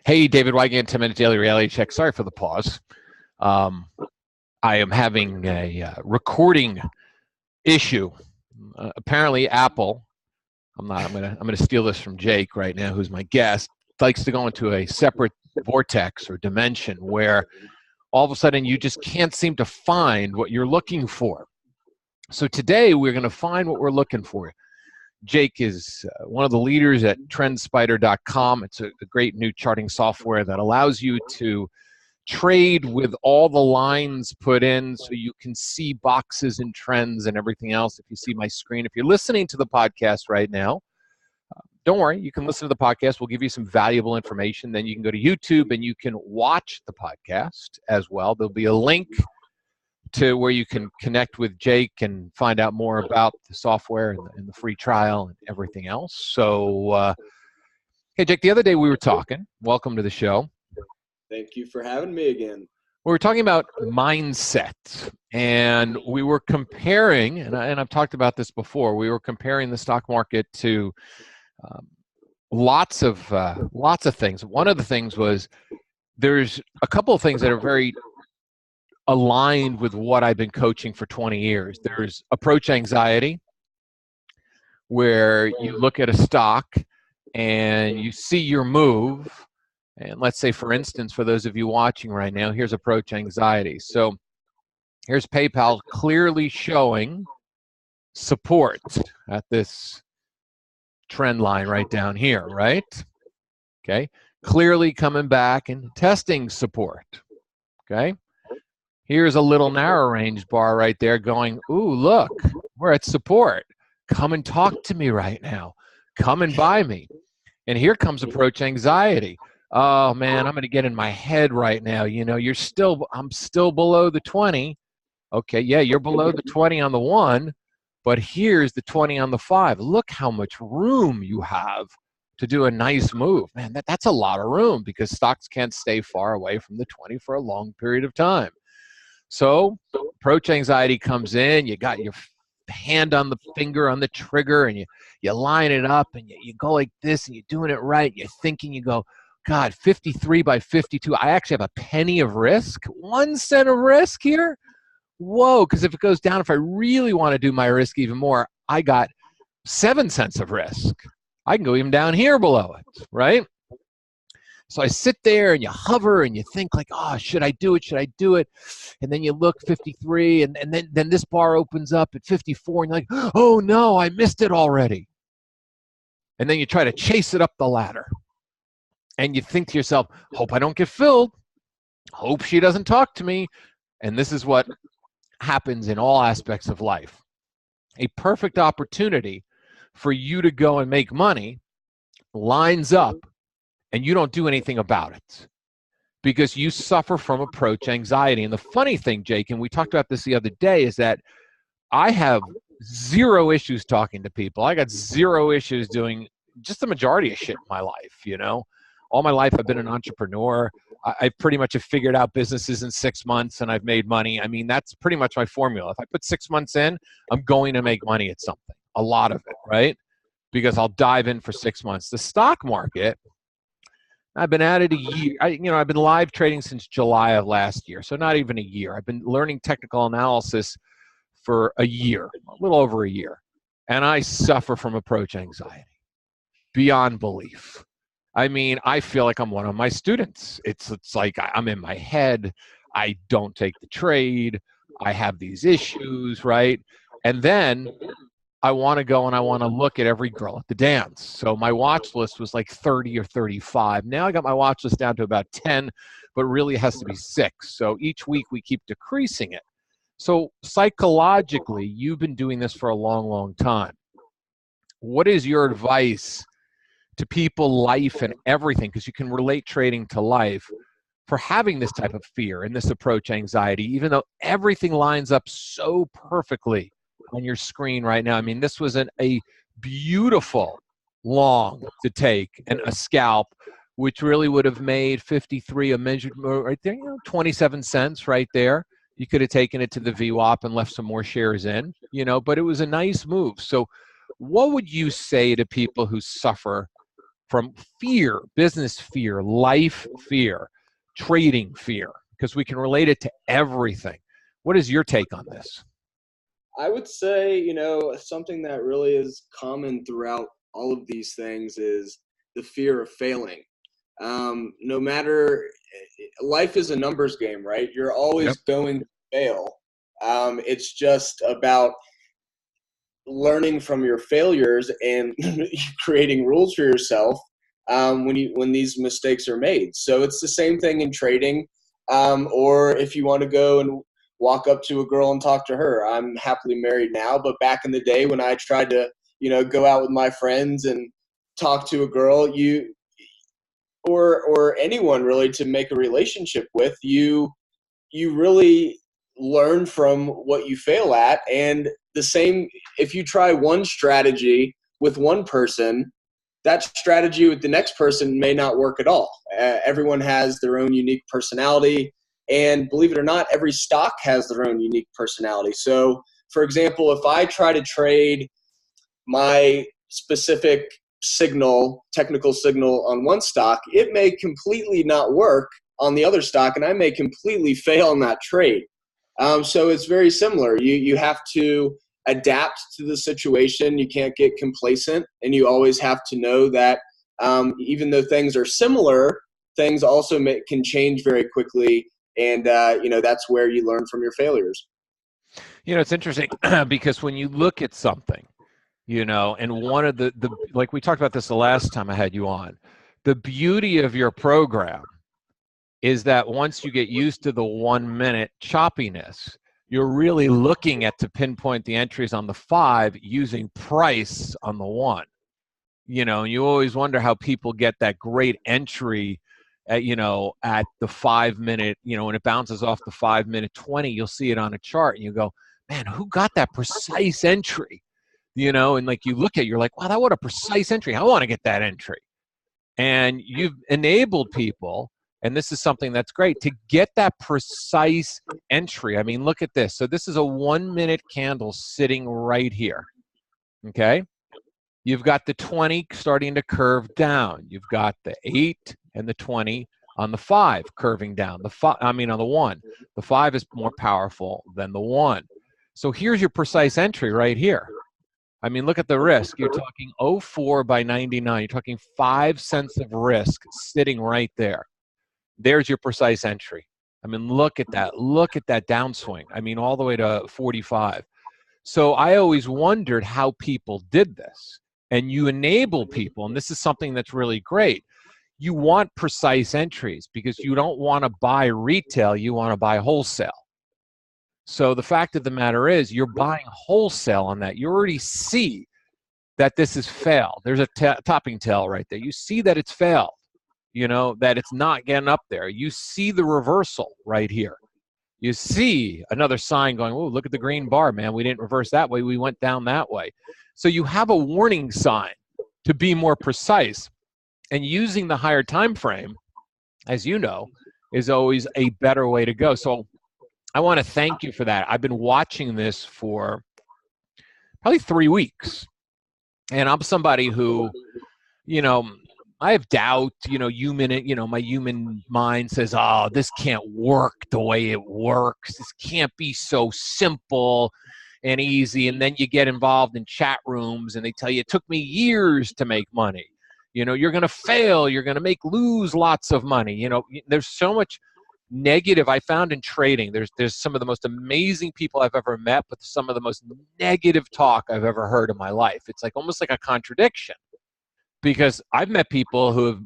Hey, David Wygant, 10-minute daily reality check. Sorry for the pause. I am having a recording issue. Apparently, Apple. I'm gonna steal this from Jake right now, who's my guest. Likes to go into a separate vortex or dimension where all of a sudden you just can't seem to find what you're looking for. So today we're going to find what we're looking for. Jake is one of the leaders at Trendspider.com. It's a great new charting software that allows you to trade with all the lines put in so you can see boxes and trends and everything else. If you see my screen, if you're listening to the podcast right now, don't worry, you can listen to the podcast. We'll give you some valuable information. Then you can go to YouTube and you can watch the podcast as well. There'll be a link to where you can connect with Jake and find out more about the software and the free trial and everything else. So, hey, Jake, the other day we were talking. Welcome to the show. Thank you for having me again. We were talking about mindset, and we were comparing, and I've talked about this before, we were comparing the stock market to lots of things. One of the things was there's a couple of things that are very aligned with what I've been coaching for 20 years. There's approach anxiety, where you look at a stock and you see your move. And let's say, for instance, for those of you watching right now, here's approach anxiety. So here's PayPal clearly showing support at this trend line right down here, right? Okay. Clearly coming back and testing support. Okay. Here's a little narrow range bar right there going, ooh, look, we're at support. Come and talk to me right now. Come and buy me. And here comes approach anxiety. Oh man, I'm going to get in my head right now. You know, I'm still below the 20. Okay, yeah, you're below the 20 on the 1, but here's the 20 on the 5. Look how much room you have to do a nice move. Man, that's a lot of room because stocks can't stay far away from the 20 for a long period of time. So approach anxiety comes in, you got your hand on the finger on the trigger and you line it up and you go like this and you're doing it right. You're thinking, you go, God, 53 by 52. I actually have a penny of risk, 1 cent of risk here. Whoa, because if it goes down, if I really want to do my risk even more, I got 7 cents of risk. I can go even down here below it, right? So I sit there and you hover and you think like, oh, should I do it? Should I do it? And then you look 53 and then this bar opens up at 54 and you're like, oh no, I missed it already. And then you try to chase it up the ladder. And you think to yourself, hope I don't get filled. Hope she doesn't talk to me. And this is what happens in all aspects of life. A perfect opportunity for you to go and make money lines up and you don't do anything about it because you suffer from approach anxiety. And the funny thing, Jake, and we talked about this the other day, is that I have zero issues talking to people. I got zero issues doing just the majority of shit in my life, you know? All my life, I've been an entrepreneur. I pretty much have figured out businesses in 6 months and I've made money. I mean, that's pretty much my formula. If I put 6 months in, I'm going to make money at something, a lot of it, right? Because I'll dive in for 6 months. The stock market, I've been at it a year. I've been live trading since July of last year, so not even a year. I've been learning technical analysis for a year, a little over a year. And I suffer from approach anxiety beyond belief. I mean, I feel like I'm one of my students. It's like I'm in my head. I don't take the trade. I have these issues, right? And then I want to go and I want to look at every girl at the dance. So my watch list was like 30 or 35. Now I got my watch list down to about 10, but really it has to be 6. So each week we keep decreasing it. So psychologically, you've been doing this for a long, long time. What is your advice to people, life, and everything, because you can relate trading to life, for having this type of fear and this approach anxiety, even though everything lines up so perfectly on your screen right now? I mean, this was a beautiful long to take and a scalp, which really would have made 53 a measured right there, 27 cents right there. You could have taken it to the VWAP and left some more shares in, but it was a nice move. So what would you say to people who suffer from fear, business fear, life fear, trading fear, because we can relate it to everything. What is your take on this? I would say, something that really is common throughout all of these things is the fear of failing. No matter, life is a numbers game, right? You're always Yep. going to fail. It's just about learning from your failures and creating rules for yourself when these mistakes are made. So it's the same thing in trading, or if you want to go and walk up to a girl and talk to her. I'm happily married now, but back in the day when I tried to, go out with my friends and talk to a girl, or anyone really to make a relationship with, you really learn from what you fail at. And the same, if you try one strategy with one person, that strategy with the next person may not work at all. Everyone has their own unique personality, and believe it or not, every stock has their own unique personality. So for example, if I try to trade my specific technical signal on one stock, it may completely not work on the other stock, and I may completely fail in that trade. So it's very similar. You have to adapt to the situation. You can't get complacent, and you always have to know that even though things are similar, things also can change very quickly, and that's where you learn from your failures. It's interesting because when you look at something, and one of the like we talked about this the last time I had you on, the beauty of your program is that once you get used to the 1 minute choppiness, you're really looking at to pinpoint the entries on the 5 using price on the 1. And you always wonder how people get that great entry at the 5 minute, when it bounces off the 5 minute 20, you'll see it on a chart and you go, man, who got that precise entry? And like you look at it, you're like, wow, what a precise entry. I want to get that entry. And you've enabled people, and this is something that's great, to get that precise entry. I mean, look at this. So this is a 1 minute candle sitting right here. Okay. You've got the 20 starting to curve down. You've got the 8 and the 20 on the 5 curving down. On the 1. The 5 is more powerful than the 1. So here's your precise entry right here. I mean, look at the risk. You're talking 04 by 99. You're talking 5 cents of risk sitting right there. There's your precise entry. I mean, look at that. Look at that downswing. I mean, all the way to 45. So I always wondered how people did this. And you enable people, and this is something that's really great. You want precise entries because you don't want to buy retail. You want to buy wholesale. So the fact of the matter is you're buying wholesale on that. You already see that this has failed. There's a topping tail right there. You see that it's failed, that it's not getting up there. You see the reversal right here. You see another sign going, oh, look at the green bar, man. We didn't reverse that way. We went down that way. So you have a warning sign to be more precise. And using the higher time frame, as you know, is always a better way to go. So I want to thank you for that. I've been watching this for probably 3 weeks. And I'm somebody who, I have doubt, my human mind says, oh, this can't work the way it works. This can't be so simple and easy. And then you get involved in chat rooms and they tell you it took me years to make money. You're going to fail. You're going to lose lots of money. There's so much negative I found in trading. There's some of the most amazing people I've ever met, but some of the most negative talk I've ever heard in my life. It's like almost like a contradiction, because I've met people who have,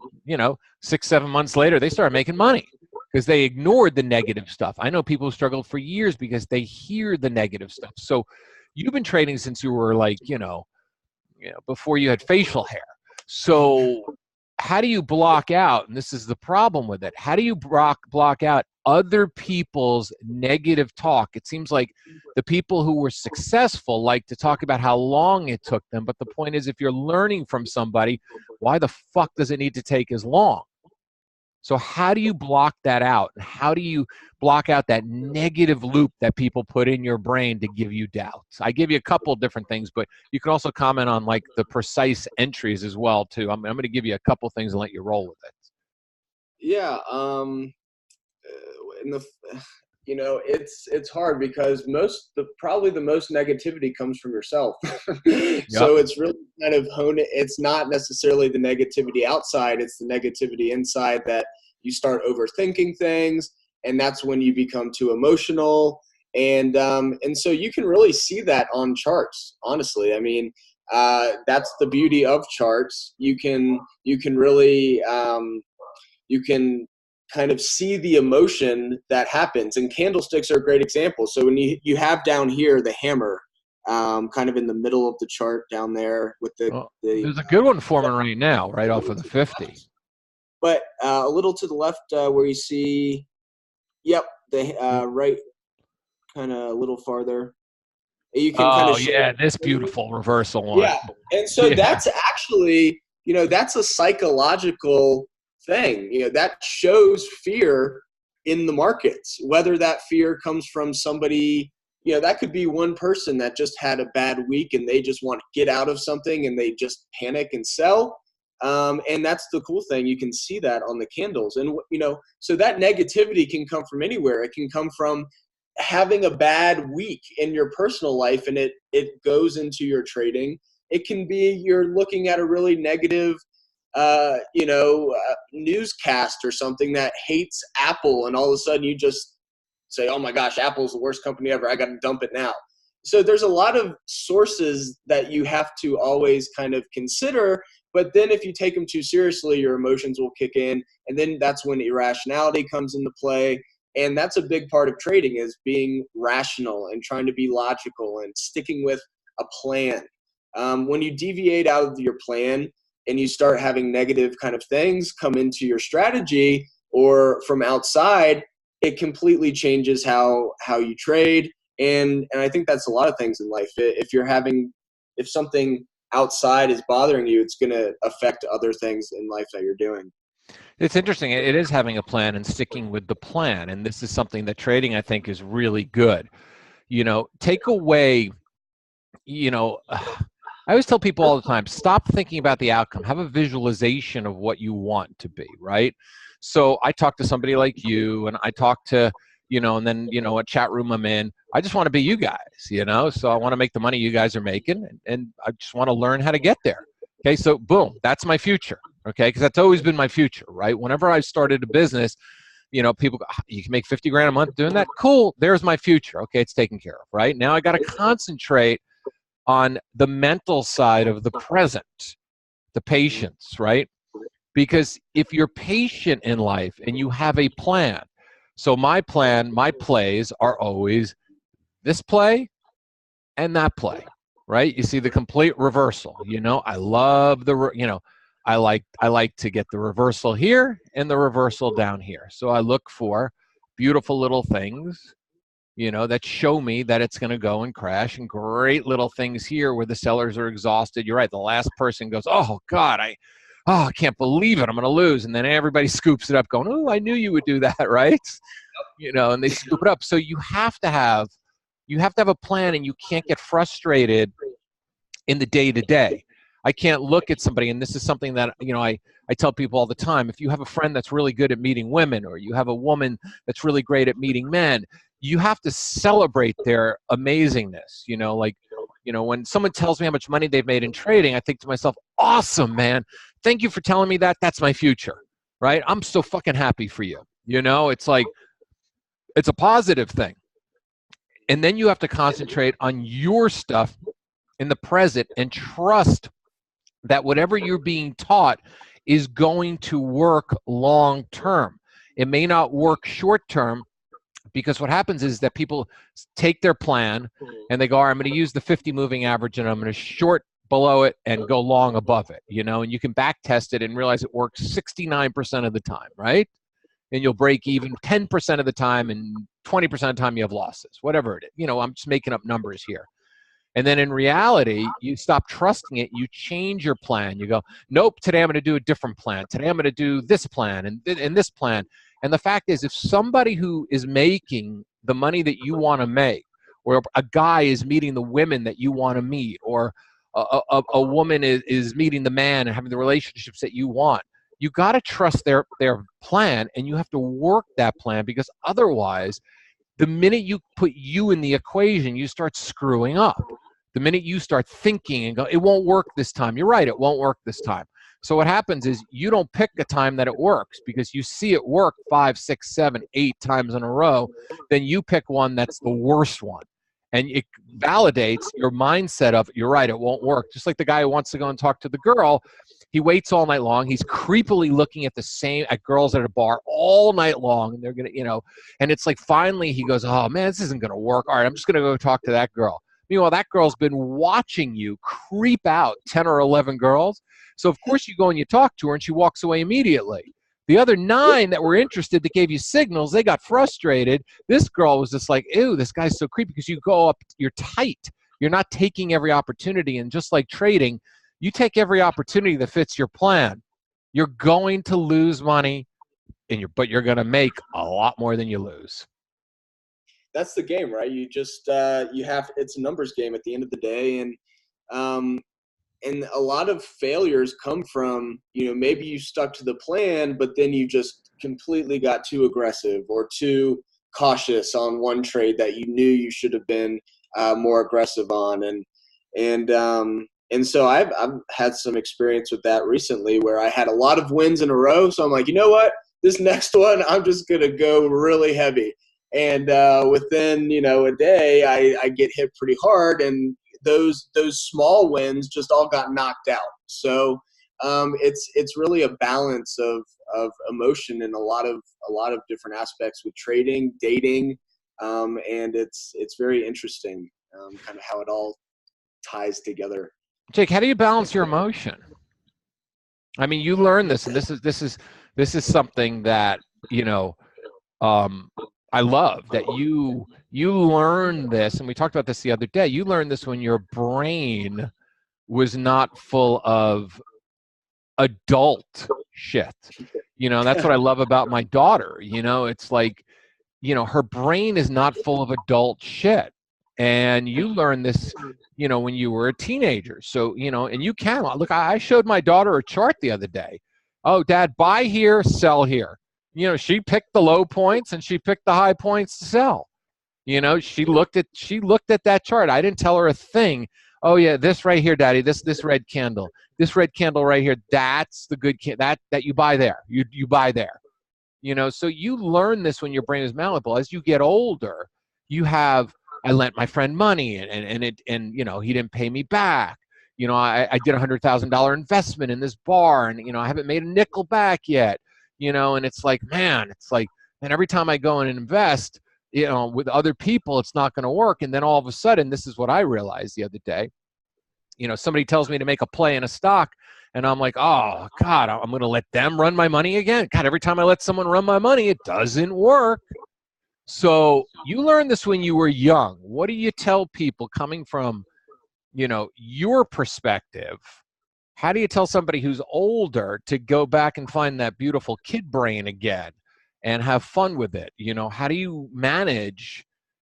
6-7 months later, they started making money because they ignored the negative stuff. I know people who struggled for years because they hear the negative stuff. So you've been trading since you were before you had facial hair. So how do you block out, and this is the problem with it, how do you block out other people's negative talk? It seems like the people who were successful like to talk about how long it took them, but the point is, if you're learning from somebody, why the fuck does it need to take as long? So how do you block that out? And how do you block out that negative loop that people put in your brain to give you doubts? I give you a couple of different things, but you can also comment on like the precise entries as well too. I'm going to give you a couple things and let you roll with it. Yeah. In the it's hard because probably the most negativity comes from yourself. Yep. So it's really kind of it's not necessarily the negativity outside, it's the negativity inside that you start overthinking things, and that's when you become too emotional. And so you can really see that on charts, honestly. I mean, that's the beauty of charts. You can really you can kind of see the emotion that happens, and candlesticks are a great example. So when you have down here the hammer, kind of in the middle of the chart down there with Well, there's a good one forming right now, right off of the 50. But a little to the left where you see, yep, the right, kind of a little farther. You can kind Oh of show. yeah, this beautiful reversal one. Yeah, and so Yeah. that's actually, that's a psychological thing. That shows fear in the markets. Whether that fear comes from somebody, that could be one person that just had a bad week and they just want to get out of something and they just panic and sell. And that's the cool thing. You can see that on the candles. And, so that negativity can come from anywhere. It can come from having a bad week in your personal life and it goes into your trading. It can be you're looking at a really negative newscast or something that hates Apple, and all of a sudden you just say, oh my gosh, Apple's the worst company ever, I got to dump it now. So there's a lot of sources that you have to always kind of consider, but then if you take them too seriously, your emotions will kick in, and then that's when irrationality comes into play. And that's a big part of trading, is being rational and trying to be logical and sticking with a plan. When you deviate out of your plan and you start having negative kind of things come into your strategy or from outside, it completely changes how you trade. And I think that's a lot of things in life. If something outside is bothering you, it's going to affect other things in life that you're doing. It's interesting. It is having a plan and sticking with the plan. And this is something that trading, I think, is really good. Take away, I always tell people all the time, stop thinking about the outcome. Have a visualization of what you want to be, right? So I talk to somebody like you, and I talk to, and then, what chat room I'm in. I just want to be you guys, so I want to make the money you guys are making, and I just want to learn how to get there. Okay, so boom, that's my future. Okay, because that's always been my future, right? Whenever I started a business, people go, you can make 50 grand a month doing that. Cool, there's my future. Okay, it's taken care of, right? Now I got to concentrate on the mental side of the present, the patience, right? Because if you're patient in life and you have a plan, so my plays are always this play and that play, right? You see the complete reversal. I love I like to get the reversal here and the reversal down here. So I look for beautiful little things, that show me that it's going to go and crash, and great little things here where the sellers are exhausted. You're right. The last person goes, oh God, I can't believe it, I'm going to lose. And then everybody scoops it up going, oh, I knew you would do that, right? And they scoop it up. So you have to have a plan, and you can't get frustrated in the day-to-day. I can't look at somebody, and this is something that, I tell people all the time. If you have a friend that's really good at meeting women, or you have a woman that's really great at meeting men, you have to celebrate their amazingness. When someone tells me how much money they've made in trading, I think to myself, awesome, man. Thank you for telling me that. That's my future, right? I'm so fucking happy for you. It's like, it's a positive thing. And then you have to concentrate on your stuff in the present and trust that whatever you're being taught is going to work long term. It may not work short term, because what happens is that people take their plan and they go, all right, I'm going to use the 50 moving average and I'm going to short below it and go long above it, and you can back test it and realize it works 69% of the time, right? And you'll break even 10% of the time, and 20% of the time you have losses, whatever it is. I'm just making up numbers here. And then in reality, you stop trusting it. You change your plan. You go, nope, today I'm going to do a different plan. Today I'm going to do this plan and this plan. And the fact is, if somebody who is making the money that you want to make, or a guy is meeting the women that you want to meet, or a woman is meeting the man and having the relationships that you want, you got to trust their plan, and you have to work that plan, because otherwise, the minute you put you in the equation, you start screwing up. The minute you start thinking and go, it won't work this time. You're right, it won't work this time. So what happens is you don't pick a time that it works, because you see it work 5, 6, 7, 8 times in a row. Then you pick one that's the worst one. And it validates your mindset of, you're right, it won't work. Just like the guy who wants to go and talk to the girl, he waits all night long. He's creepily looking at at girls at a bar all night long, and they're gonna, and it's like finally he goes, oh man, this isn't gonna work. All right, I'm just gonna go talk to that girl. Meanwhile, that girl's been watching you creep out 10 or 11 girls. So of course you go and you talk to her, and she walks away immediately. The other 9 that were interested, that gave you signals, they got frustrated. This girl was just like, ew, this guy's so creepy, because you go up, you're tight. You're not taking every opportunity. And just like trading, you take every opportunity that fits your plan. You're going to lose money, but you're going to make a lot more than you lose. That's the game, right? You just it's a numbers game at the end of the day, and a lot of failures come from, maybe you stuck to the plan, but then you just completely got too aggressive or too cautious on one trade that you knew you should have been more aggressive on, and so I've had some experience with that recently, where I had a lot of wins in a row. So I'm like, you know what? This next one, I'm just gonna go really heavy. And within a day, I get hit pretty hard, and those small wins just all got knocked out. So it's really a balance of emotion in a lot of different aspects with trading, dating, and it's very interesting, kind of how it all ties together. Jake, how do you balance your emotion? I mean, you learn this, and this is something that I love that you learn this, and we talked about this the other day. You learned this when your brain was not full of adult shit. That's what I love about my daughter. It's like, her brain is not full of adult shit. And you learn this, when you were a teenager. So, and you can look, I showed my daughter a chart the other day. Oh, Dad, buy here, sell here. She picked the low points and she picked the high points to sell. She looked at that chart. I didn't tell her a thing. Oh yeah, this right here, Daddy, this red candle. This red candle right here, that's the good that you buy there. You buy there. So you learn this when your brain is malleable. As you get older, you have, I lent my friend money and he didn't pay me back. I did $100,000 investment in this bar, and I haven't made a nickel back yet. And it's like, man, and every time I go and invest, with other people, it's not going to work. And then all of a sudden, this is what I realized the other day. Somebody tells me to make a play in a stock, and I'm like, oh God, I'm going to let them run my money again. God, every time I let someone run my money, it doesn't work. So you learned this when you were young. What do you tell people coming from, your perspective? How do you tell somebody who's older to go back and find that beautiful kid brain again and have fun with it? How do you manage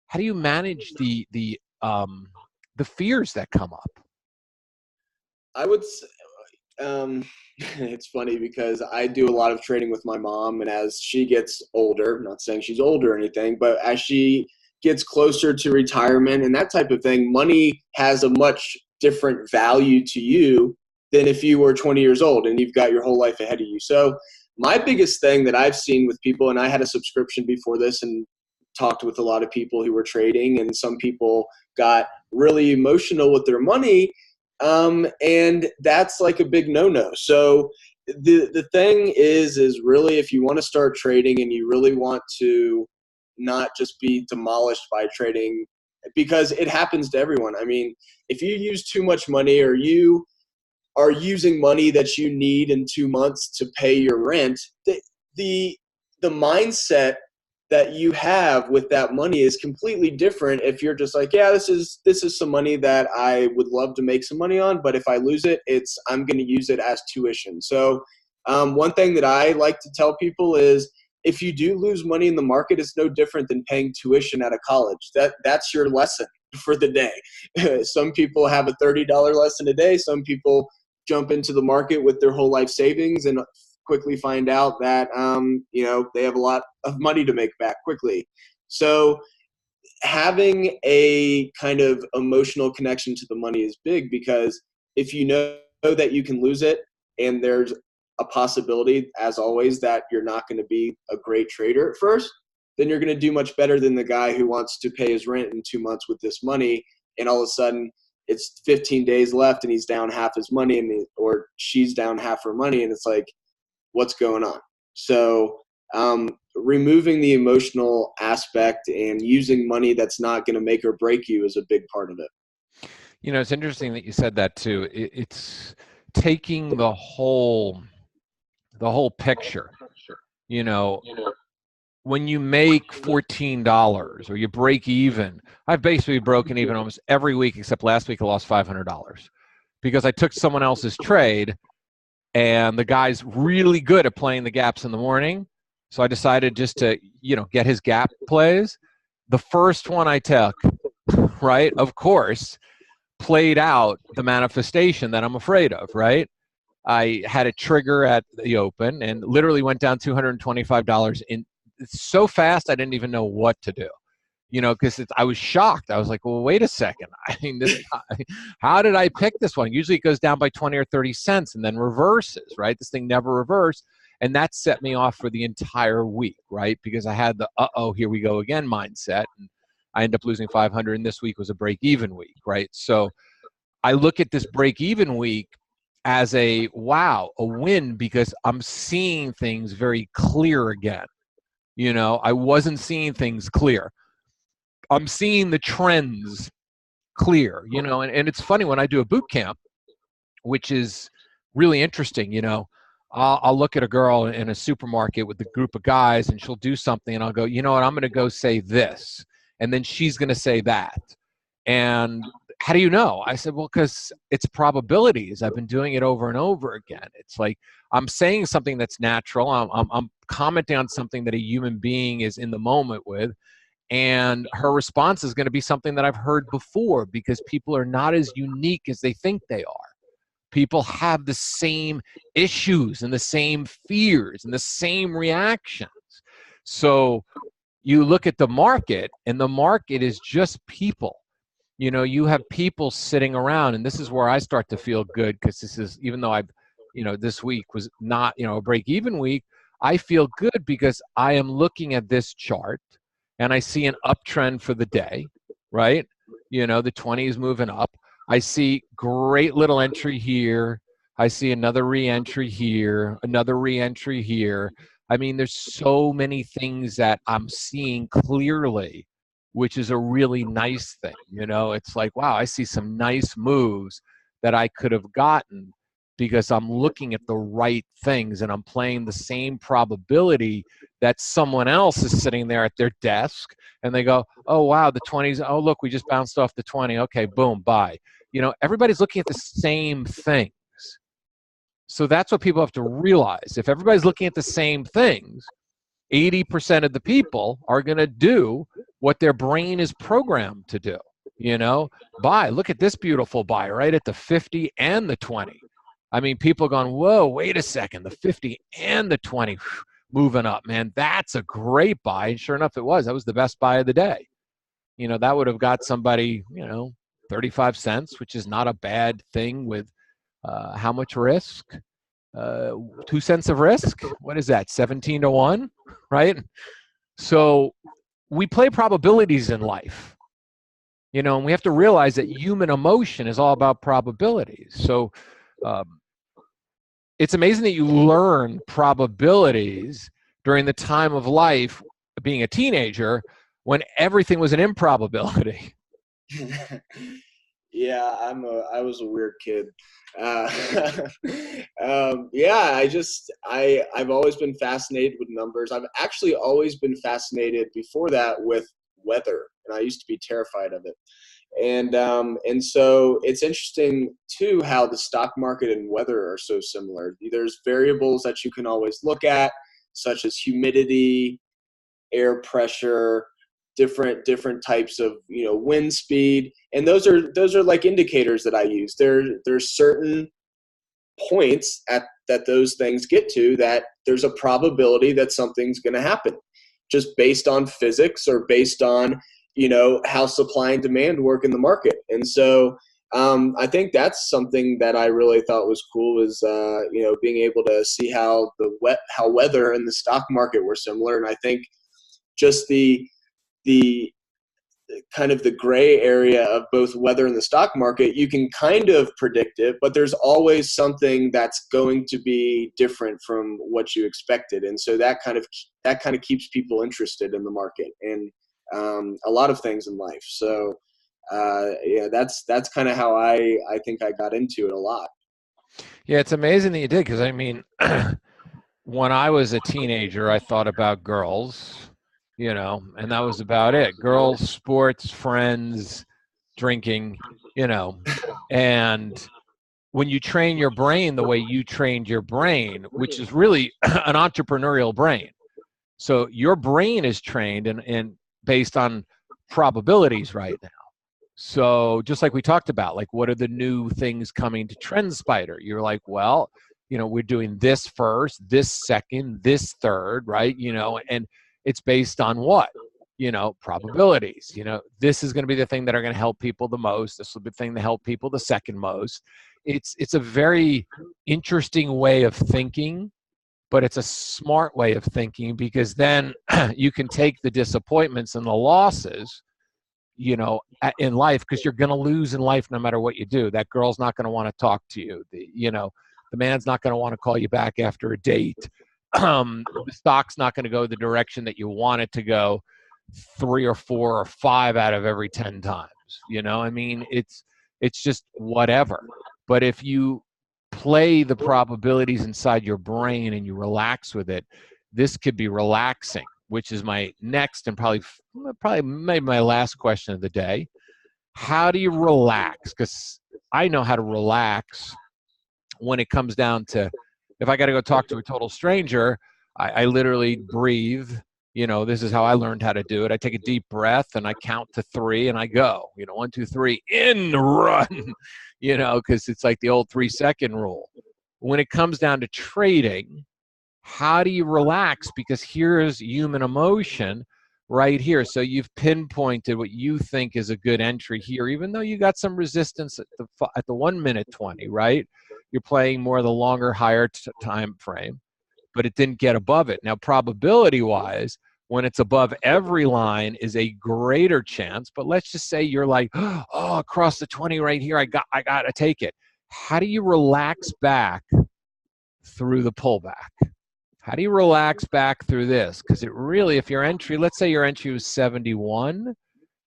the fears that come up? I would it's funny because I do a lot of trading with my mom, and as she gets older, I'm not saying she's older or anything, but as she gets closer to retirement and that type of thing, money has a much different value to you than if you were 20 years old and you've got your whole life ahead of you. So my biggest thing that I've seen with people, and I had a subscription before this and talked with a lot of people who were trading, and some people got really emotional with their money, and that's like a big no-no. So the thing is really, if you want to start trading and you really want to not just be demolished by trading, because it happens to everyone. I mean, if you use too much money, or you are using money that you need in 2 months to pay your rent, the mindset that you have with that money is completely different if you're just like, yeah, this is some money that I would love to make some money on, but if I lose it, I'm going to use it as tuition. So one thing that I like to tell people is, if you do lose money in the market, it's no different than paying tuition at a college. That's your lesson for the day. Some people have a $30 lesson a day. Some people jump into the market with their whole life savings and quickly find out that they have a lot of money to make back quickly. So having a kind of emotional connection to the money is big, because if you know that you can lose it, and there's a possibility, as always, that you're not going to be a great trader at first, then you're going to do much better than the guy who wants to pay his rent in 2 months with this money, and all of a sudden it's 15 days left and he's down half his money, or she's down half her money, and it's like, what's going on? So removing the emotional aspect and using money that's not going to make or break you is a big part of it. You know, it's interesting that you said that too. It's taking the whole picture. You know, when you make $14 or you break even, I've basically broken even almost every week except last week I lost $500 because I took someone else's trade, and the guy's really good at playing the gaps in the morning. So I decided just to, get his gap plays. The first one I took, right, of course, played out the manifestation that I'm afraid of, right? I had a trigger at the open and literally went down $225 in so fast I didn't even know what to do. Because I was shocked. I was like, well, wait a second. I mean, this guy, how did I pick this one? Usually it goes down by 20 or 30 cents and then reverses, right? This thing never reversed. And that set me off for the entire week, right? Because I had the, here we go again mindset. And I ended up losing 500, and this week was a break-even week, right? So I look at this break-even week as a win, because I'm seeing things very clear again. I wasn't seeing things clear. I'm seeing the trends clear, and it's funny when I do a boot camp, which is really interesting, I'll look at a girl in a supermarket with a group of guys and she'll do something and I'll go, you know what, I'm going to go say this. And then she's going to say that. And how do you know? I said, well, because it's probabilities. I've been doing it over and over again. It's like I'm saying something that's natural. I'm commenting on something that a human being is in the moment with. And her response is going to be something that I've heard before, because people are not as unique as they think they are. People have the same issues and the same fears and the same reactions. So you look at the market, and the market is just people. You have people sitting around, and this is where I start to feel good, because this is, even though this week was not, a break-even week, I feel good because I am looking at this chart and I see an uptrend for the day, right? The 20 is moving up. I see great little entry here. I see another re-entry here, another re-entry here. I mean, there's so many things that I'm seeing clearly, which is a really nice thing. It's like, wow, I see some nice moves that I could have gotten because I'm looking at the right things and I'm playing the same probability that someone else is sitting there at their desk and they go, oh, wow, the 20s. Oh, look, we just bounced off the 20. Okay, boom, buy. Everybody's looking at the same things. So that's what people have to realize. If everybody's looking at the same things, 80% of the people are going to do what their brain is programmed to do. Buy. Look at this beautiful buy right at the 50 and the 20. I mean, people are going, whoa, wait a second, the 50 and the 20 moving up, man. That's a great buy. And sure enough, it was. That was the best buy of the day. That would have got somebody, 35 cents, which is not a bad thing with how much risk? 2 cents of risk? What is that, 17 to 1, right? So we play probabilities in life, and we have to realize that human emotion is all about probabilities. So it's amazing that you learn probabilities during the time of life, being a teenager, when everything was an improbability. Yeah, I was a weird kid. Uh, yeah, I've always been fascinated with numbers. I've actually always been fascinated before that with weather, and I used to be terrified of it. And so it's interesting too how the stock market and weather are so similar. There's variables that you can always look at, such as humidity, air pressure, different types of wind speed, and those are like indicators that I use. There's certain points at that those things get to that there's a probability that something's going to happen, just based on physics or based on how supply and demand work in the market. And so I think that's something that I really thought was cool, is being able to see how how weather and the stock market were similar. And I think just the kind of the gray area of both weather and the stock market, you can kind of predict it, but there's always something that's going to be different from what you expected. And so that kind of keeps people interested in the market and a lot of things in life. So yeah, that's kind of how I think I got into it a lot. Yeah, it's amazing that you did, because I mean, when I was a teenager, I thought about girls, and that was about it. Girls, sports, friends, drinking, you know. And when you train your brain the way you trained your brain, which is really an entrepreneurial brain. So your brain is trained and based on probabilities right now. So just like we talked about, like what are the new things coming to Trendspider? You're like, well, we're doing this first, this second, this third, right? And it's based on what? Probabilities. This is going to be the thing that are going to help people the most. This will be the thing to help people the second most. It's a very interesting way of thinking, but it's a smart way of thinking, because then you can take the disappointments and the losses in life, because you're going to lose in life no matter what you do. That girl's not going to want to talk to you. The man's not going to want to call you back after a date. The stock's not going to go the direction that you want it to go 3 or 4 or 5 out of every 10 times. I mean, it's just whatever. But if you play the probabilities inside your brain and you relax with it, this could be relaxing, which is my next and probably maybe my last question of the day. How do you relax? Because I know how to relax when it comes down to, if I got to go talk to a total stranger, I literally breathe. This is how I learned how to do it. I take a deep breath and I count to 3 and I go, 1, 2, 3, in, run, because it's like the old 3-second rule. When it comes down to trading, how do you relax? Because here's human emotion right here. So you've pinpointed what you think is a good entry here, even though you got some resistance at the 1 minute 20, right? You're playing more of the longer, higher time frame, but it didn't get above it. Now, probability wise, when it's above every line is a greater chance. But let's just say you're like, oh, across the 20 right here, I got to take it. How do you relax back through the pullback? How do you relax back through this? Because it really, if your entry, let's say your entry was 71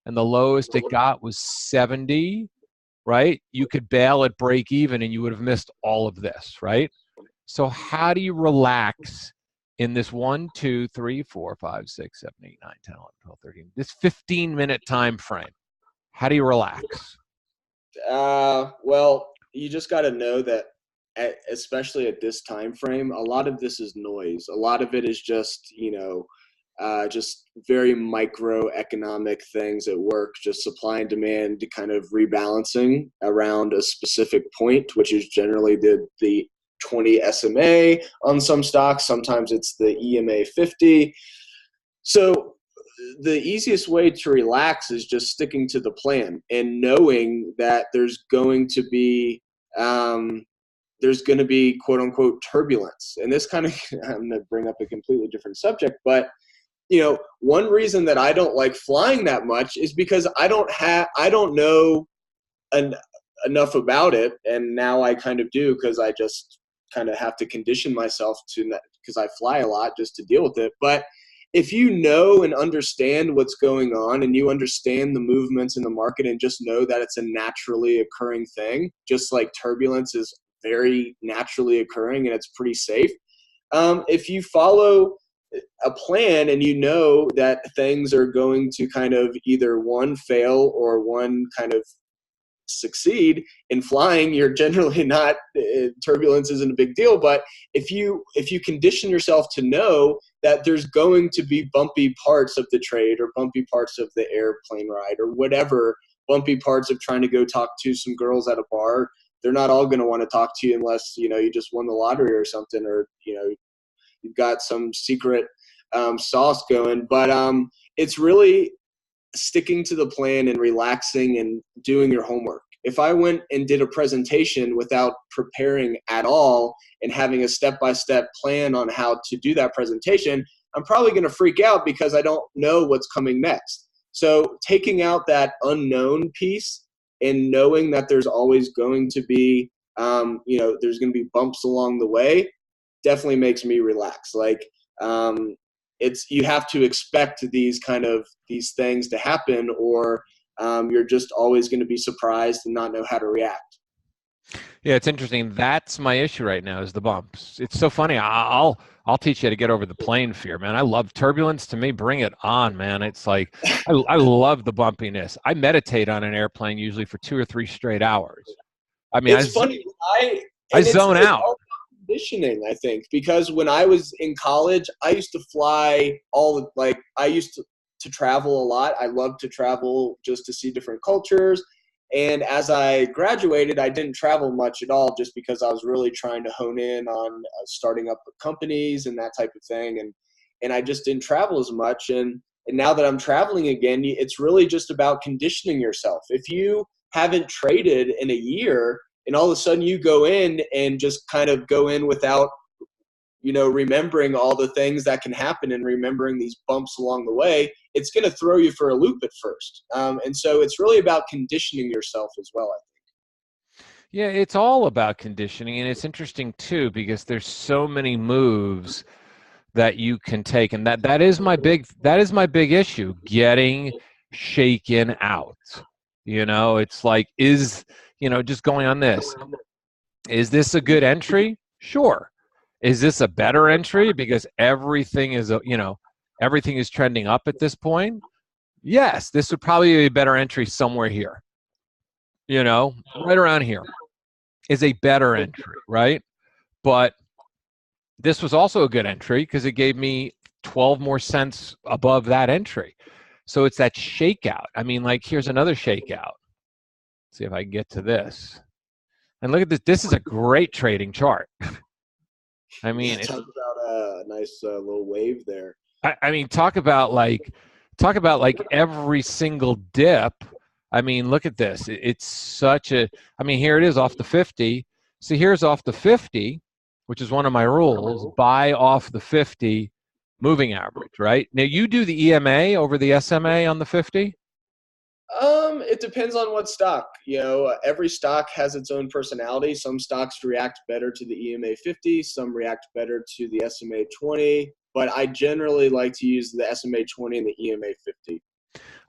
and the lowest it got was 70, right? You could bail at break even and you would have missed all of this, right? So how do you relax in this 1, 2, 3, 4, 5, 6, 7, 8, 9, 10, 11, 12, 13, this 15-minute time frame? How do you relax? Well, you just got to know that, especially at this time frame, a lot of this is noise. A lot of it is just very microeconomic things at work, just supply and demand kind of rebalancing around a specific point, which is generally the 20 SMA on some stocks. Sometimes it's the EMA 50. So the easiest way to relax is just sticking to the plan and knowing that there's going to be quote unquote turbulence. And this kind of, I'm going to bring up a completely different subject, but one reason that I don't like flying that much is because I don't know enough about it. And now I kind of do, because I just kind of have to condition myself to, because I fly a lot, just to deal with it. But if you know and understand what's going on and you understand the movements in the market and just know that it's a naturally occurring thing, just like turbulence is very naturally occurring and it's pretty safe. If you follow a plan and you know that things are going to kind of either one fail or one kind of succeed in flying, you're generally not, turbulence isn't a big deal. But if you condition yourself to know that there's going to be bumpy parts of the trade or bumpy parts of the airplane ride or whatever, bumpy parts of trying to go talk to some girls at a bar, they're not all going to want to talk to you unless you just won the lottery or something, or you've got some secret sauce going. But it's really sticking to the plan and relaxing and doing your homework. If I went and did a presentation without preparing at all and having a step-by-step plan on how to do that presentation, I'm probably going to freak out because I don't know what's coming next. So taking out that unknown piece and knowing that there's always going to be, there's going to be bumps along the way, definitely makes me relax. Like, you have to expect these things to happen, or you're just always going to be surprised and not know how to react. Yeah, it's interesting. That's my issue right now is the bumps. It's so funny. I'll teach you how to get over the plane fear, man. I love turbulence. To me, bring it on, man. It's like I love the bumpiness. I meditate on an airplane usually for 2 or 3 straight hours. I mean, it's funny. I zone out. Conditioning, I think, because when I was in college, I used to fly I used to travel a lot. I loved to travel just to see different cultures. And as I graduated, I didn't travel much at all just because I was really trying to hone in on starting up companies and that type of thing. And I just didn't travel as much. And now that I'm traveling again, it's really just about conditioning yourself. If you haven't traded in a year, and all of a sudden you go in and just kind of go in without, remembering all the things that can happen and remembering these bumps along the way, it's going to throw you for a loop at first. And so it's really about conditioning yourself as well, I think. Yeah, it's all about conditioning, and it's interesting too because there's so many moves that you can take, and that is my big issue, getting shaken out. It's like, just going on this. Is this a good entry? Sure. Is this a better entry because everything is trending up at this point? Yes, this would probably be a better entry somewhere here. Right around here is a better entry, right? But this was also a good entry because it gave me 12 more cents above that entry. So it's that shakeout. I mean, like, here's another shakeout. Let's see if I can get to this. And look at this. This is a great trading chart. I mean, talk about a nice little wave there. I mean, talk about like every single dip. I mean, look at this. It's such a. I mean, here it is off the 50. So here's off the 50, which is one of my rules. Buy off the 50 moving average, right? Now you do the EMA over the SMA on the 50. It depends on what stock. Every stock has its own personality. Some stocks react better to the EMA 50. Some react better to the SMA 20. But I generally like to use the SMA 20 and the EMA 50.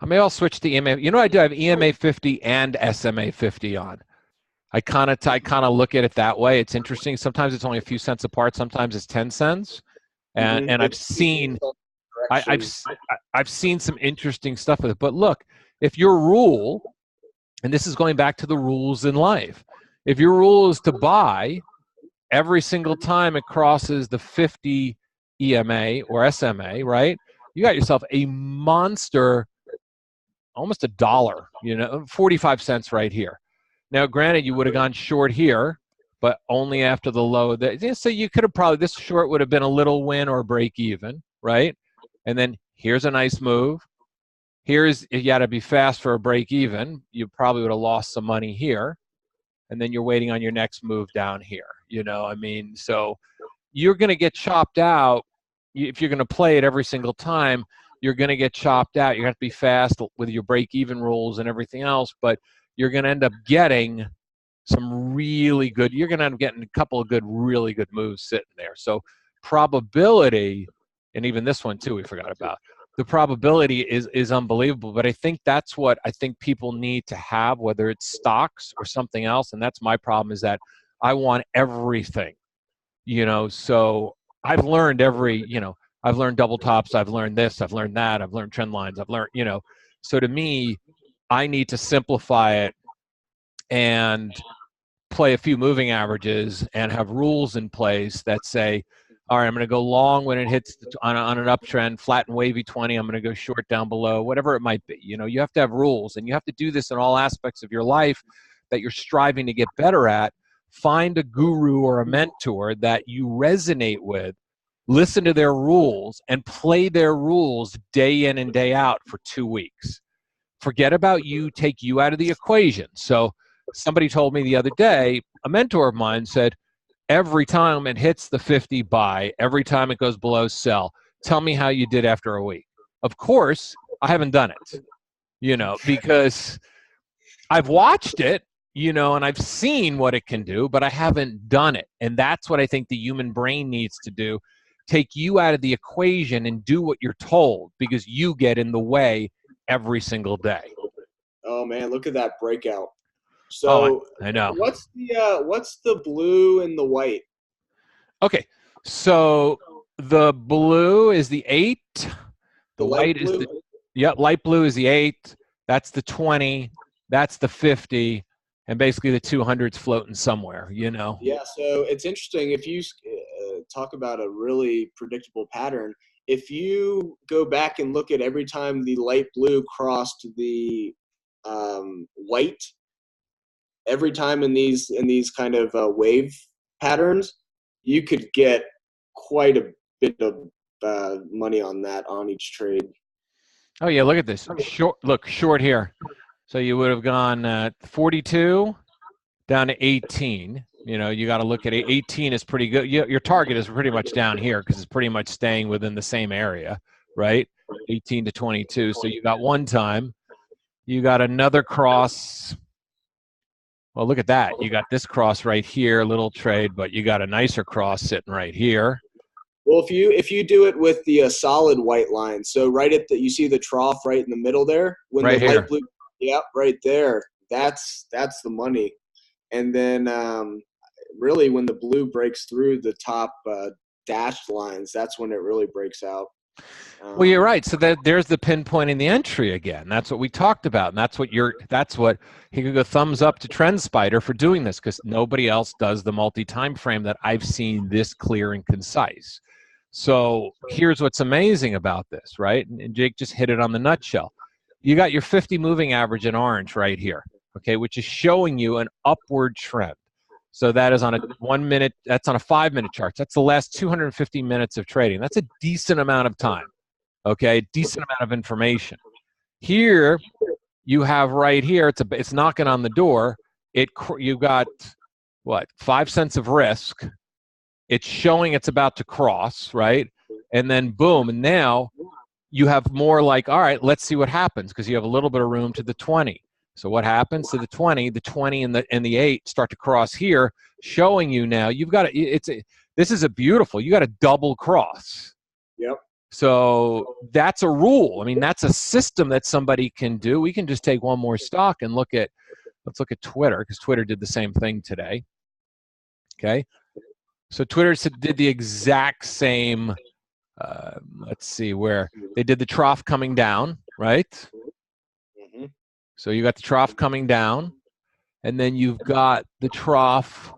I'll switch to EMA. I do have EMA 50 and SMA 50 on. I kind of look at it that way. It's interesting. Sometimes it's only a few cents apart. Sometimes it's 10 cents. And I've seen I've seen some interesting stuff with it. But look, if your rule, and this is going back to the rules in life, if your rule is to buy every single time it crosses the 50 EMA or SMA, right? You got yourself a monster, almost $1, 45 cents right here. Now, granted, you would have gone short here, but only after the low. So you could have probably, this short would have been a little win or break even, right? And then here's a nice move. If you got to be fast for a break even, you probably would have lost some money here. And then you're waiting on your next move down here. So you're going to get chopped out. If you're going to play it every single time, you're going to get chopped out. You have to be fast with your break-even rules and everything else, but you're going to end up getting some really good. You're going to end up getting a couple of really good moves sitting there. So probability and even this one too we forgot about. The probability is unbelievable, but I think that's what I think people need to have, whether it's stocks or something else. And that's my problem, is that I want everything, so I've learned I've learned double tops, I've learned this, I've learned that, I've learned trend lines, I've learned, so to me, I need to simplify it and play a few moving averages and have rules in place that say, all right, I'm going to go long when it hits on an uptrend, flat and wavy 20. I'm going to go short down below, whatever it might be. You have to have rules, and you have to do this in all aspects of your life that you're striving to get better at. Find a guru or a mentor that you resonate with, listen to their rules, and play their rules day in and day out for 2 weeks. Forget about you, take you out of the equation. So somebody told me the other day, a mentor of mine said, every time it hits the 50, buy. Every time it goes below, sell. Tell me how you did after a week. Of course, I haven't done it, because I've watched it, and I've seen what it can do, but I haven't done it. And that's what I think the human brain needs to do. Take you out of the equation and do what you're told, because you get in the way every single day. Oh man, look at that breakout. So I know. What's the blue and the white? Okay, so the blue is the 8. The white is light blue is the 8. That's the 20. That's the 50. And basically the 200's floating somewhere, Yeah, so it's interesting. If you talk about a really predictable pattern, if you go back and look at every time the light blue crossed the white, every time in these kind of wave patterns, you could get quite a bit of money on that on each trade. Oh yeah, look at this. Short here. So you would have gone 42 down to 18. You got to look at 18 is pretty good. Your target is pretty much down here because it's pretty much staying within the same area, right? 18 to 22. So you got one time. You got another cross. Well, look at that. You got this cross right here, little trade, but you got a nicer cross sitting right here. Well, if you do it with the solid white line, so right at you see the trough right in the middle there, when right the here. light blue, yep, right there. That's the money. And then really when the blue breaks through the top dashed lines, that's when it really breaks out. Well, you're right. So there's the pinpointing the entry again. That's what we talked about, and that's what he could go thumbs up to Trendspider for doing this, because nobody else does the multi-time frame that I've seen this clear and concise. So here's what's amazing about this, right? And Jake just hit it on the nutshell. You got your 50 moving average in orange right here, okay, which is showing you an upward trend. So that is on a 1 minute, that's on a 5-minute chart. That's the last 250 minutes of trading. That's a decent amount of time, okay, decent amount of information. Here, you have right here, it's knocking on the door. You got, what, 5 cents of risk. It's showing it's about to cross, right? And then boom, and now you have more like, all right, let's see what happens, because you have a little bit of room to the 20. So what happens to the 20? The 20 and the 8 start to cross here, showing you now you've got this is you got a double cross. Yep. So that's a rule. I mean, that's a system that somebody can do. We can just take one more stock and let's look at Twitter, because Twitter did the same thing today. Okay. So Twitter did the exact same, let's see where they did the trough coming down, right? Mm-hmm. So you got the trough coming down, and then you've got the trough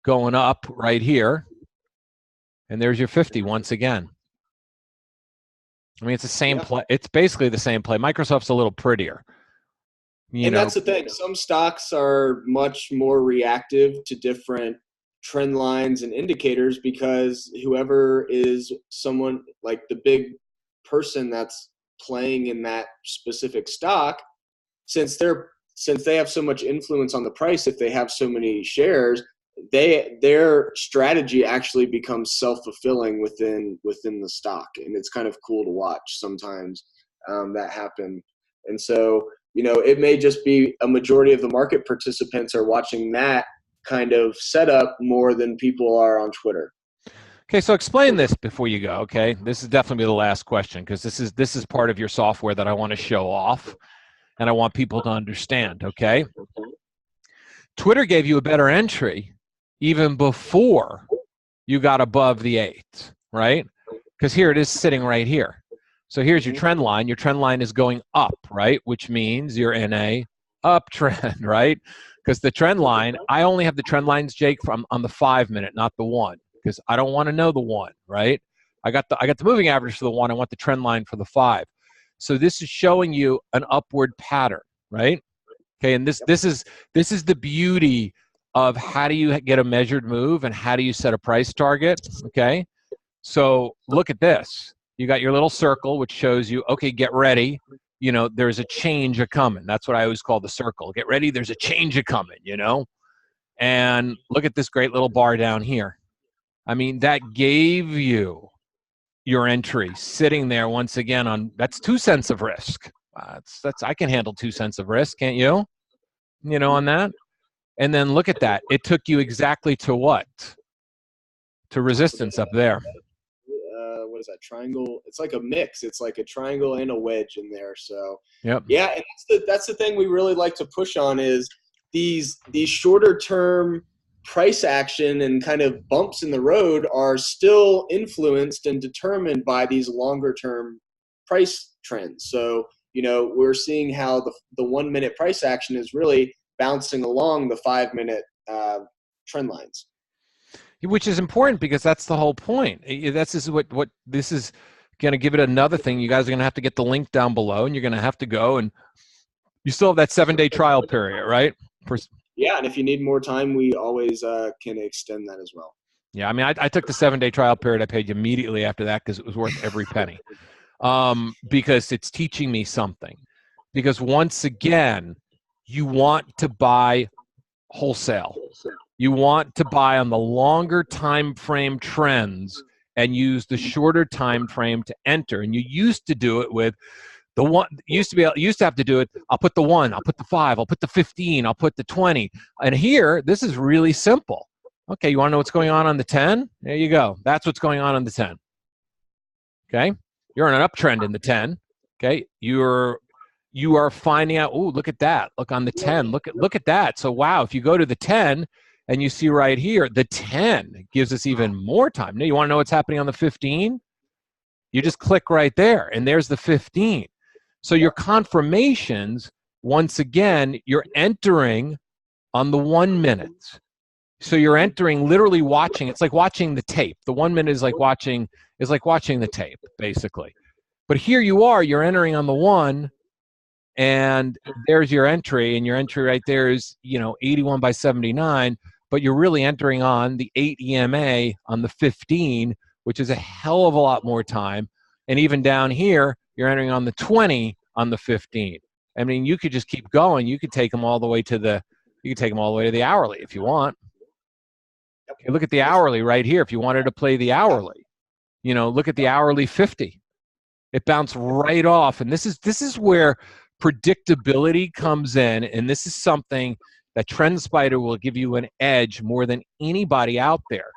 going up right here, and there's your 50 once again. I mean, it's the same play. It's basically the same play. Microsoft's a little prettier. That's the thing. Some stocks are much more reactive to different trend lines and indicators, because whoever is someone like the big person that's playing in that specific stock, since they have so much influence on the price, if they have so many shares, their strategy actually becomes self-fulfilling within the stock, and it's kind of cool to watch sometimes that happen. And so it may just be a majority of the market participants are watching that kind of setup more than people are on Twitter. Okay, so explain this before you go, okay? This is definitely the last question because this is part of your software that I want to show off and I want people to understand, okay? Twitter gave you a better entry even before you got above the 8, right? Because here it is sitting right here. So here's your trend line. Your trend line is going up, right? Which means you're in a uptrend, right? Because the trend line, I only have the trend lines, Jake, from on the 5-minute, not the 1, because I don't want to know the 1, right? I got the moving average for the 1. I want the trend line for the 5. So this is showing you an upward pattern, right? Okay, and this is the beauty of how do you get a measured move and how do you set a price target, okay? So look at this. You got your little circle, which shows you, okay, get ready. You know, there's a change a-coming. That's what I always call the circle. Get ready, there's a change a-coming, you know? And look at this great little bar down here. I mean, that gave you your entry sitting there once again on, that's 2 cents of risk. I can handle 2 cents of risk, can't you? You know, on that. And then look at that. It took you exactly to what? To resistance up there. What is that triangle? It's like a mix. It's like a triangle and a wedge in there. So Yep. yeah, and that's the thing we really like to push on is these shorter term price action and kind of bumps in the road are still influenced and determined by these longer term price trends. So, you know, we're seeing how the 1 minute price action is really bouncing along the 5-minute trend lines. Which is important because that's the whole point. This is what this is going to give it another thing. You guys are going to have to get the link down below, and you're going to have to go, and you still have that 7-day trial period, right? Yeah, and if you need more time, we always can extend that as well. Yeah, I mean, I took the 7-day trial period. I paid you immediately after that because it was worth every penny. Because it's teaching me something. Because once again, you want to buy wholesale. You want to buy on the longer time frame trends and use the shorter time frame to enter. And you used to do it with the one. You used to have to do it. I'll put the 1. I'll put the 5. I'll put the 15. I'll put the 20. And here, this is really simple. Okay, you want to know what's going on the 10? There you go. That's what's going on the 10. Okay, you're on an uptrend in the 10. Okay, you are finding out. Oh, look at that. Look on the 10. Look at that. So wow, if you go to the 10. And you see right here, the 10 gives us even more time. Now, you want to know what's happening on the 15? You just click right there, and there's the 15. So your confirmations, once again, you're entering on the 1 minute. So you're entering, literally watching. It's like watching the tape. The 1 minute is like watching the tape, basically. But here you are, you're entering on the 1, and there's your entry, and your entry right there is, you know, 81 by 79. But you're really entering on the 8 EMA on the 15, which is a hell of a lot more time. And even down here, you're entering on the 20 on the 15. I mean, you could just keep going. You could take them all the way to the hourly if you want. Okay, look at the hourly right here. If you wanted to play the hourly, you know, look at the hourly 50. It bounced right off. And this is where predictability comes in, and this is something that Trendspider will give you an edge more than anybody out there.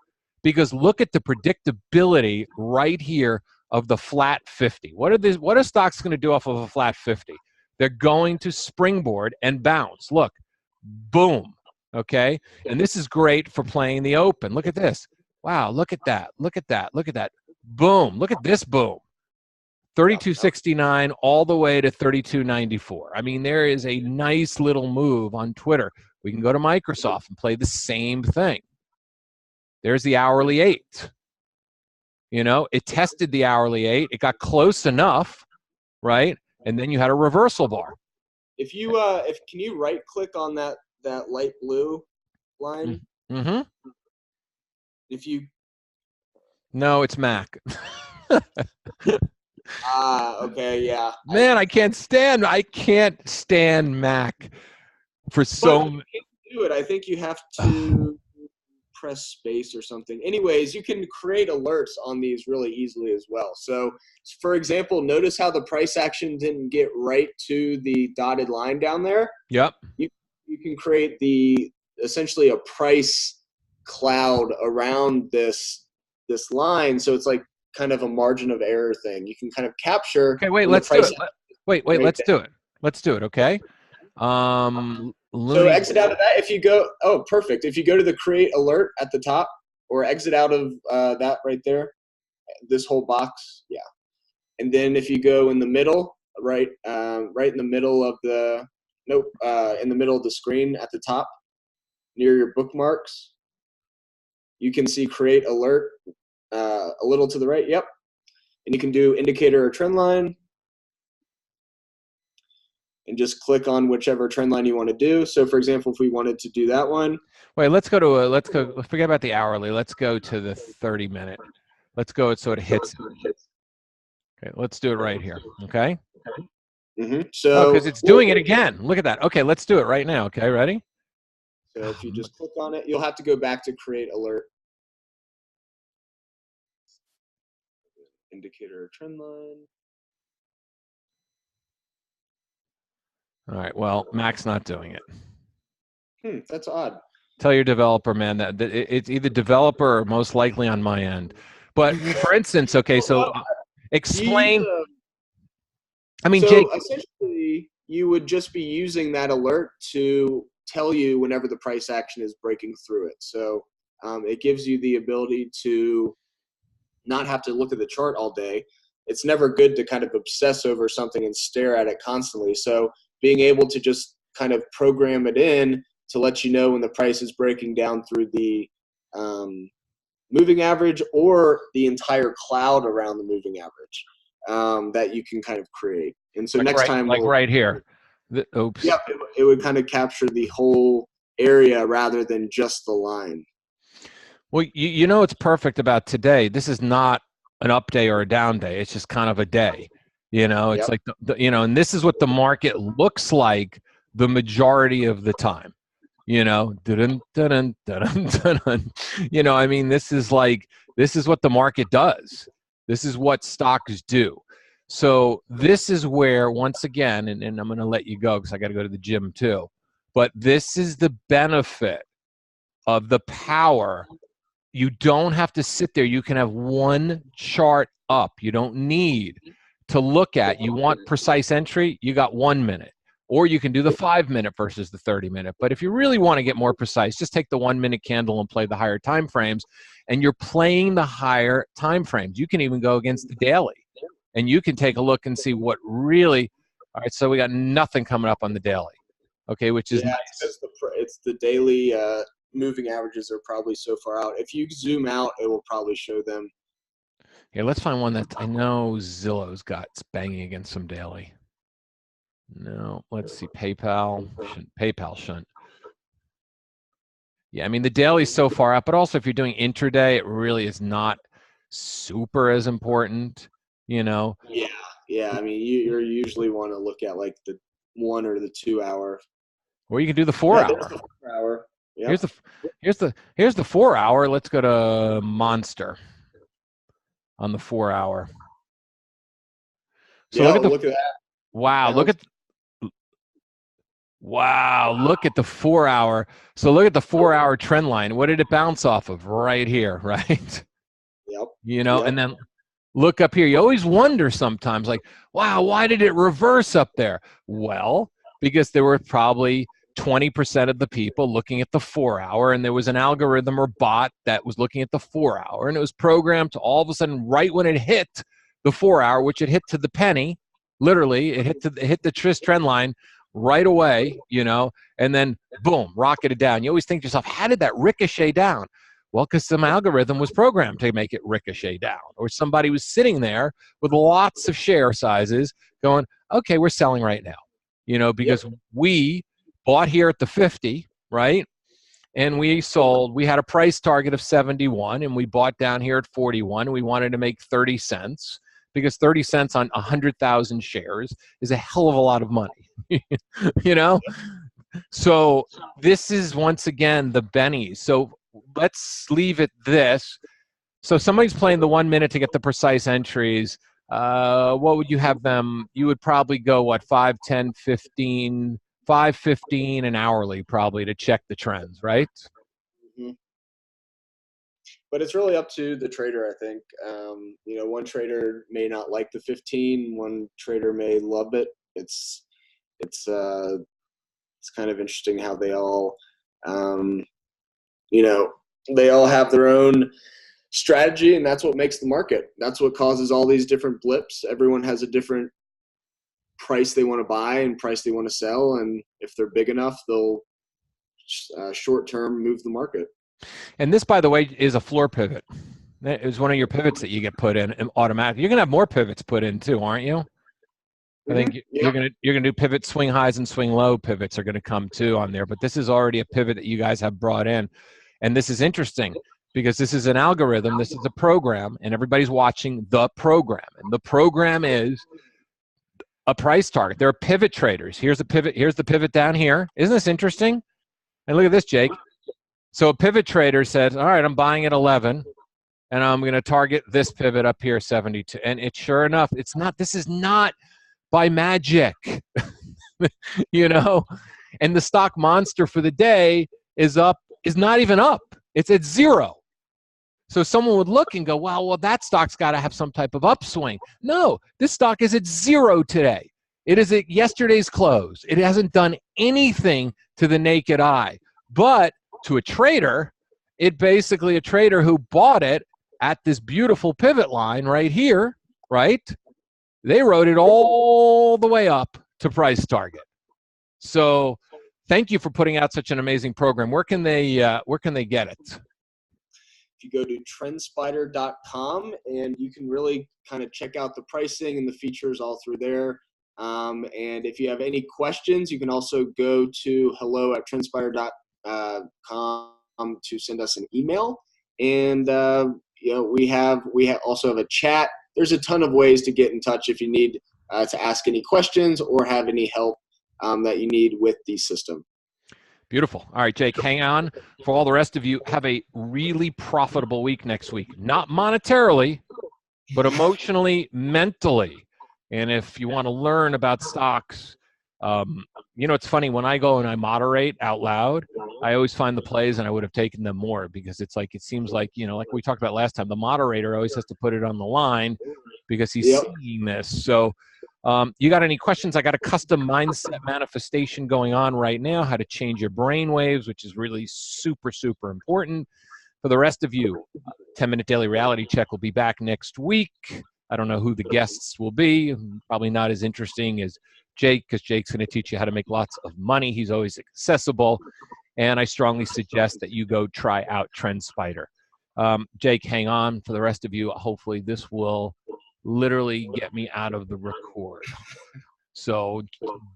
Because look at the predictability right here of the flat 50. What are stocks going to do off of a flat 50? They're going to springboard and bounce. Look, boom, okay? And this is great for playing the open. Look at this. Wow, look at that. Look at that. Look at that. Boom. Look at this boom. 32.69 all the way to 32.94. I mean, there is a nice little move on Twitter. We can go to Microsoft and play the same thing. There's the hourly 8. You know, it tested the hourly 8. It got close enough, right? And then you had a reversal bar. Can you right click on that light blue line? Mm-hmm. No, it's Mac. Okay, yeah. Man, I can't stand Mac for so. But you can't do it. I think you have to press space or something. Anyways, you can create alerts on these really easily as well. So, for example, notice how the price action didn't get right to the dotted line down there. Yep. You can create essentially a price cloud around this this line. So it's like kind of a margin of error thing. You can kind of capture. Okay, wait, when the let's do price it. Wait, let's do it. Let's do it, okay? So Looney. exit out of that. If you go, oh, perfect. If you go to the create alert at the top, or exit out of that right there, this whole box, yeah. And then if you go in the middle, right in the middle of the, in the middle of the screen at the top, near your bookmarks, you can see create alert a little to the right, yep. And you can do indicator or trend line, and just click on whichever trend line you want to do. So for example, if we wanted to do that one. Wait, let's go to let's forget about the hourly. Let's go to the 30-minute. Let's go so it hits. Okay, let's do it right here, okay? So because it's doing it again. Look at that. Okay, let's do it right now. Okay, ready? So if you just click on it, you'll have to go back to create alert. Indicator or trend line. All right, well, Mac's not doing it. That's odd. Tell your developer, man, that it's either developer or most likely on my end. But for instance, okay, so explain. I mean, so Jake. Essentially, you would just be using that alert to tell you whenever the price action is breaking through it. So it gives you the ability to not have to look at the chart all day. It's never good to kind of obsess over something and stare at it constantly. So being able to just kind of program it in to let you know when the price is breaking down through the moving average or the entire cloud around the moving average that you can kind of create. And so next time, like right here. Oops. Yep, it would kind of capture the whole area rather than just the line. Well, you know what's perfect about today? This is not an up day or a down day. It's just kind of a day. You know, it's like, and this is what the market looks like the majority of the time. You know, dun, dun, dun, dun, dun, dun. You know, I mean, this is what the market does. This is what stocks do. So this is where, once again, and I'm going to let you go because I got to go to the gym too, but this is the benefit of the power. You don't have to sit there. You can have one chart up. You don't need to look at. You want precise entry, you got 1 minute. Or you can do the 5 minute versus the 30-minute. But if you really want to get more precise, just take the 1 minute candle and play the higher time frames. And you're playing the higher time frames. You can even go against the daily. And you can take a look and see what really, all right, so we got nothing coming up on the daily. Okay, which is nice. It's the daily moving averages are probably so far out. If you zoom out, it will probably show them. Here, let's find one that I know Zillow's got. It's banging against some daily. No, let's see. PayPal shouldn't. Yeah, I mean the daily's so far out, but also if you're doing intraday, it really is not super as important, you know. Yeah. I mean, you usually want to look at like the 1 or the 2 hour. Or you can do the 4 hour. The 4 hour. Yep. Here's the 4 hour. Let's go to Monster on the 4 hour. So look at that. Wow, look at the 4 hour. So look at the 4 hour trend line. What did it bounce off of? Right here, right? Yep. You know, and then look up here. You always wonder sometimes, like, wow, why did it reverse up there? Well, because there were probably 20% of the people looking at the 4 hour, and there was an algorithm or bot that was looking at the 4 hour, and it was programmed to all of a sudden, right when it hit the 4 hour, which it hit to the penny, literally, it hit the trend line right away, you know, and then boom, rocketed down. You always think to yourself, how did that ricochet down? Well, because some algorithm was programmed to make it ricochet down, or somebody was sitting there with lots of share sizes going, okay, we're selling right now, you know, because we bought here at the 50, right? And we sold, we had a price target of 71, and we bought down here at 41. We wanted to make 30 cents because 30 cents on 100,000 shares is a hell of a lot of money, you know? So this is, once again, the bennies. So let's leave it this. So somebody's playing the 1 minute to get the precise entries. What would you have them? You would probably go, what, 5, 10, 15, 5, 15, and hourly probably to check the trends, right? Mm-hmm. but it's really up to the trader, I think. You know, one trader may not like the 15, one trader may love it. It's kind of interesting how they all, you know, they all have their own strategy, and that's what makes the market. That's what causes all these different blips. Everyone has a different price they want to buy and price they want to sell, and if they're big enough, they'll short term move the market. And this, by the way, is a floor pivot. It was one of your pivots that you get put in automatically. You're gonna have more pivots put in too, aren't you? I think you're gonna do pivot swing highs and swing low pivots are gonna come too on there. But this is already a pivot that you guys have brought in, and this is interesting because this is an algorithm, this is a program, and everybody's watching the program, and the program is a price target. There are pivot traders. Here's the pivot. Here's the pivot down here. Isn't this interesting? And look at this, Jake. So a pivot trader says, all right, I'm buying at 11. And I'm going to target this pivot up here, 72. And it's sure enough, it's not, this is not by magic, you know? And the stock monster for the day is not even up. It's at 0. So someone would look and go, well, that stock's got to have some type of upswing. No, this stock is at 0 today. It is at yesterday's close. It hasn't done anything to the naked eye. But to a trader, it basically a trader who bought it at this beautiful pivot line right here, right? They wrote it all the way up to price target. So thank you for putting out such an amazing program. Where can they get it? If you go to trendspider.com, and you can really kind of check out the pricing and the features all through there. And if you have any questions, you can also go to hello@trendspider.com to send us an email. And you know, we also have a chat. There's a ton of ways to get in touch if you need to ask any questions or have any help that you need with the system. Beautiful. All right, Jake, hang on. For all the rest of you, have a really profitable week next week. Not monetarily, but emotionally, mentally. And if you want to learn about stocks, you know, it's funny, when I go and I moderate out loud, I always find the plays and I would have taken them more, because it's like, it seems like, you know, like we talked about last time, the moderator always has to put it on the line because he's seeing this. So you got any questions? I got a custom mindset manifestation going on right now, how to change your brain waves, which is really super, super important. For the rest of you, 10-minute daily reality check will be back next week. I don't know who the guests will be. Probably not as interesting as Jake, because Jake's going to teach you how to make lots of money. He's always accessible. And I strongly suggest that you go try out Trendspider. Jake, hang on. For the rest of you, hopefully this will literally get me out of the record. So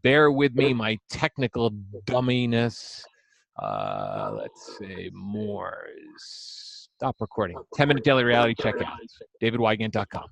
bear with me, my technical dumminess. Let's say more. Stop recording. 10-minute daily reality check out. DavidWygant.com.